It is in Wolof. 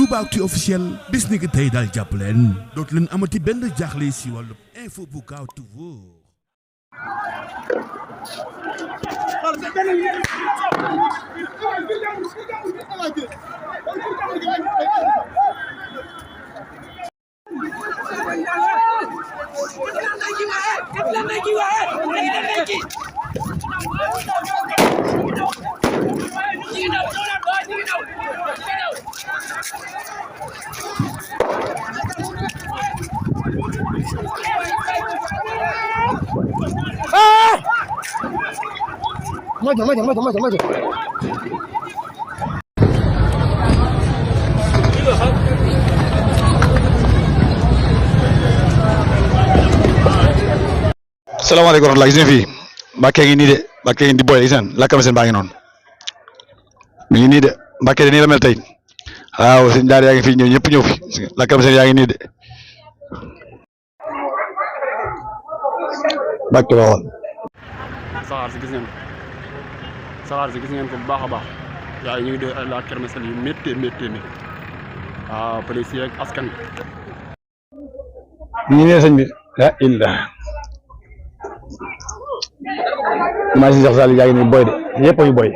Toubactu officiel bis ni ki tey daal jàpp leen dootu leen amati benn jaaxle si wàllu info bu gaaw te wóor. Maju. Assalamualaikum warahmatullahi gis nga fii Mbacké ngi nii de Mbacké ngi di boy gis ngeen lakkam seen baa ngi noonu mi ngi nii de Mbacké de nii la mel tey waaw seen jaar yaa ngi fi ñëw ñëpp ñëw fi lakkam seen yaa ngi nii de Mbacké Bawal. saxaar si gis ngeen ko bu baax a baax yaa ñu ngi de la kermesel yu métti waaw police yi ak askan ñu ngi nee sëñ bi la illa maa si sax Sall yaa ngi nii boy de ñëpp a ngi boy